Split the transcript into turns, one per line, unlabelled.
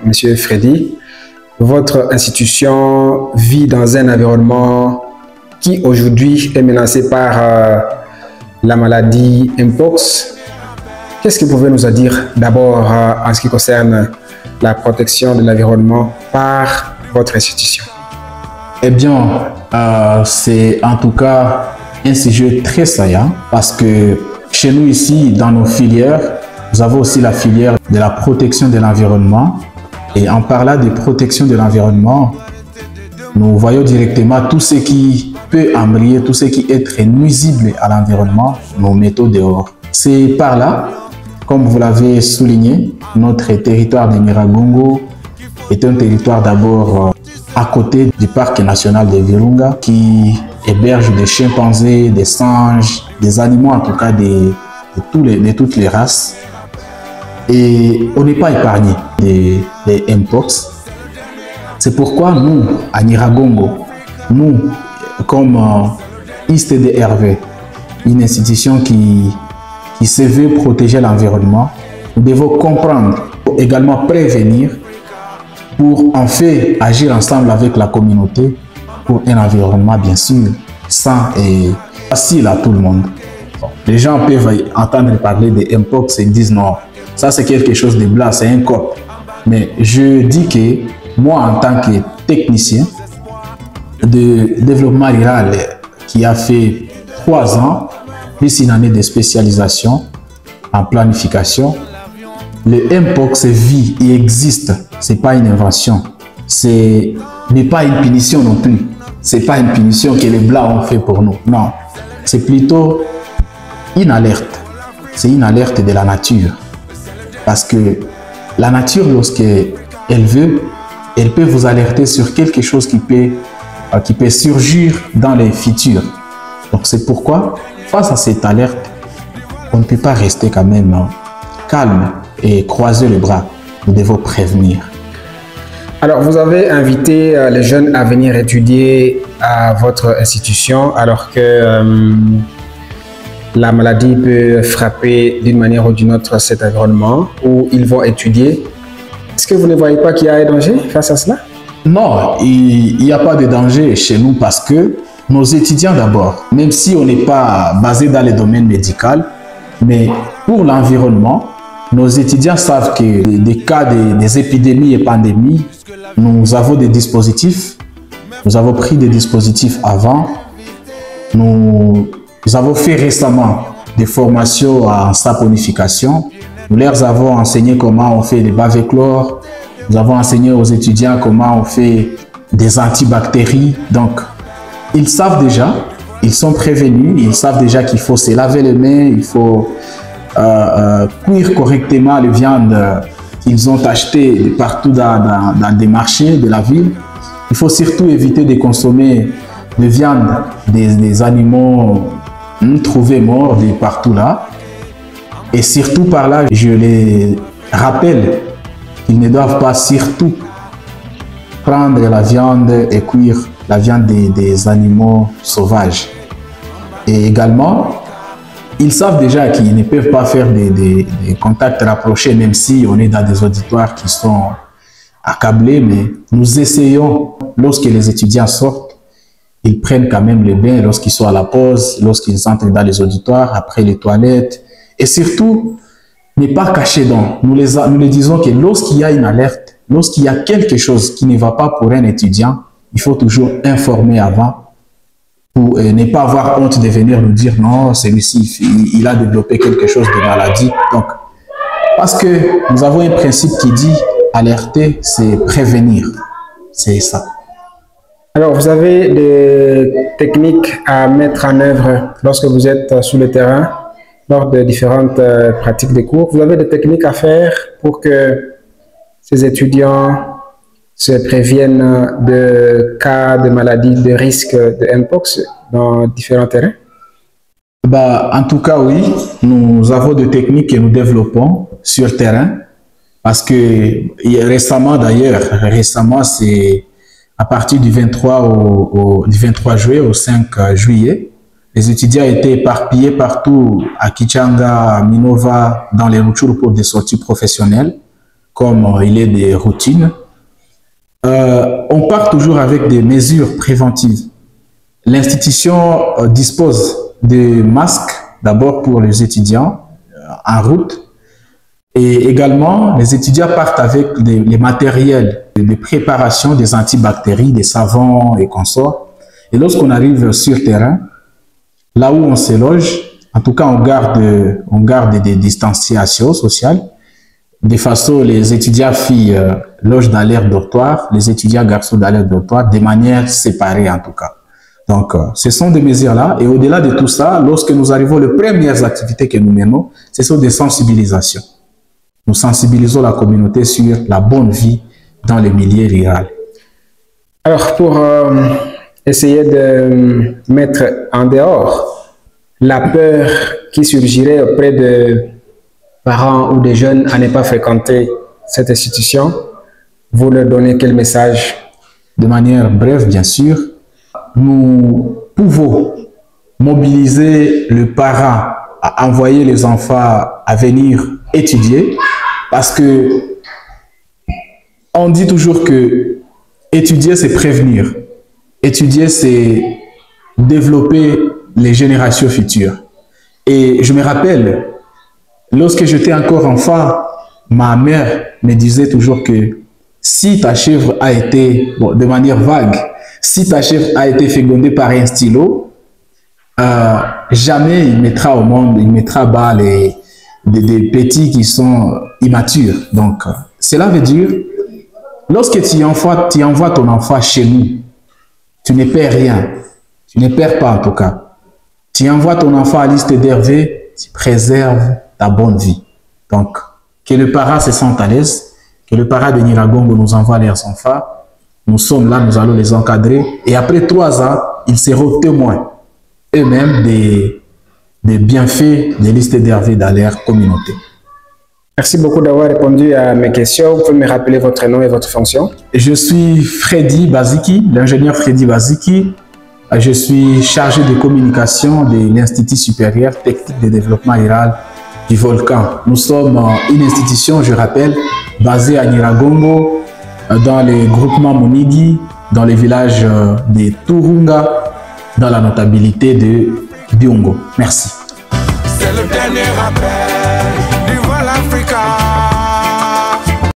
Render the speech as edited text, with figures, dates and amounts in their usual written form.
Monsieur Freddy. Votre institution vit dans un environnement qui aujourd'hui est menacé par la maladie Mpox. Qu'est-ce que vous pouvez nous en dire d'abord en ce qui concerne la protection de l'environnement par votre institution?
Eh bien, c'est en tout cas un sujet très saillant parce que chez nous ici, dans nos filières, nous avons aussi la filière de la protection de l'environnement. Et en parlant de protection de l'environnement, nous voyons directement tout ce qui peut embrayer, tout ce qui est nuisible à l'environnement, nous mettons dehors. C'est par là, comme vous l'avez souligné, notre territoire de Nyiragongo est un territoire d'abord à côté du parc national de Virunga qui héberge des chimpanzés, des singes, des animaux en tout cas de toutes les races. Et on n'est pas épargné des Mpox. C'est pourquoi nous, à Nyiragongo, nous, comme ISTDRV, une institution qui se veut protéger l'environnement, nous devons comprendre, également prévenir, pour en fait agir ensemble avec la communauté pour un environnement bien sûr sain et facile à tout le monde. Les gens peuvent entendre parler de Mpox et disent non, ça c'est quelque chose de blanc, c'est un corps. Mais je dis que moi en tant que technicien de développement rural qui a fait 3 ans, plus une année de spécialisation en planification, le Mpox vit et existe. C'est pas une invention. Ce n'est pas une punition non plus. C'est pas une punition que les Blancs ont fait pour nous. Non. C'est plutôt une alerte. C'est une alerte de la nature. Parce que la nature, lorsqu'elle veut, elle peut vous alerter sur quelque chose qui peut surgir dans les futurs. Donc c'est pourquoi, face à cette alerte, on ne peut pas rester quand même calme et croiser les bras. Nous devons prévenir.
Alors, vous avez invité les jeunes à venir étudier à votre institution alors que la maladie peut frapper d'une manière ou d'une autre cet environnement où ils vont étudier. Est-ce que vous ne voyez pas qu'il y a un danger face à cela?
Non, il n'y a pas de danger chez nous parce que nos étudiants d'abord, même si on n'est pas basé dans le domaine médical, mais pour l'environnement, nos étudiants savent que des cas des épidémies et pandémies, nous avons des dispositifs. Nous avons pris des dispositifs avant. Nous avons fait récemment des formations en saponification. Nous leur avons enseigné comment on fait des bavechlore. Nous avons enseigné aux étudiants comment on fait des antibactéries. Donc, ils savent déjà, ils sont prévenus, ils savent déjà qu'il faut se laver les mains, il faut cuire correctement les viandes qu'ils ont achetées partout dans des marchés de la ville. Il faut surtout éviter de consommer des viandes des animaux trouvés morts de partout là. Et surtout par là, je les rappelle qu'ils ne doivent pas surtout prendre la viande et cuire la viande des animaux sauvages. Et également, ils savent déjà qu'ils ne peuvent pas faire des contacts rapprochés, même si on est dans des auditoires qui sont accablés, mais nous essayons, lorsque les étudiants sortent, ils prennent quand même les bains lorsqu'ils sont à la pause, lorsqu'ils entrent dans les auditoires, après les toilettes, et surtout, ne pas cacher donc. Nous les disons que lorsqu'il y a une alerte, lorsqu'il y a quelque chose qui ne va pas pour un étudiant, il faut toujours informer avant, pour ne pas avoir honte de venir nous dire non, celui-ci, il a développé quelque chose de maladie. Donc, parce que nous avons un principe qui dit alerter, c'est prévenir. C'est ça.
Alors, vous avez des techniques à mettre en œuvre lorsque vous êtes sur le terrain, lors de différentes pratiques de cours. Vous avez des techniques à faire pour que ces étudiants se préviennent de cas de maladies, de risques de Mpox dans différents terrains?
En tout cas, oui. Nous avons des techniques que nous développons sur le terrain. Parce que récemment, d'ailleurs, c'est à partir du 23 juillet au 5 juillet, les étudiants étaient éparpillés partout à Kichanga, à Minova, dans les Rutshuru pour des sorties professionnelles. comme il est des routines, on part toujours avec des mesures préventives. L'institution dispose de masques, d'abord pour les étudiants en route, et également les étudiants partent avec les matériels de préparation des antibactéries, des savons et consorts. Et lorsqu'on arrive sur terrain, là où on se loge, en tout cas on garde des distanciations sociales, de façon les étudiants filles logent dans leur dortoir, les étudiants garçons dans leur dortoir, de manière séparée en tout cas. Donc, ce sont des mesures-là. Et au-delà de tout ça, lorsque nous arrivons, les premières activités que nous menons, ce sont des sensibilisations. Nous sensibilisons la communauté sur la bonne vie dans les milieux ruraux.
Alors, pour essayer de mettre en dehors la peur qui surgirait auprès de parents ou des jeunes à ne pas fréquenter cette institution, vous leur donnez quel message?
De manière brève, bien sûr, nous pouvons mobiliser le parent à envoyer les enfants à venir étudier parce que on dit toujours que étudier, c'est prévenir. Étudier, c'est développer les générations futures. Et je me rappelle, lorsque j'étais encore enfant, ma mère me disait toujours que si ta chèvre a été, bon, de manière vague, si ta chèvre a été fécondée par un stylo, jamais il mettra au monde, il mettra bas des petits qui sont immatures. Donc, cela veut dire, lorsque tu envoies ton enfant chez nous, tu ne perds rien. Tu ne perds pas en tout cas. Tu envoies ton enfant à Liste d'Hervé, tu préserves ta bonne vie. Donc, que le parent se sente à l'aise, que le parent de Nyiragongo nous envoie leurs enfants. Nous sommes là, nous allons les encadrer. Et après 3 ans, ils seront témoins eux-mêmes des bienfaits des Listes d'Hervé dans leur communauté.
Merci beaucoup d'avoir répondu à mes questions. Vous pouvez me rappeler votre nom et votre fonction?
Je suis Freddy Baziki, l'ingénieur Freddy Baziki. Je suis chargé de communication de l'Institut supérieur technique de développement rural du Volcan. Nous sommes une institution, je rappelle, basée à Nyiragongo, dans les groupements Monigi, dans les villages de Turunga, dans la notabilité de Byongo. Merci.
C'est le dernier rappel du Vol Africa.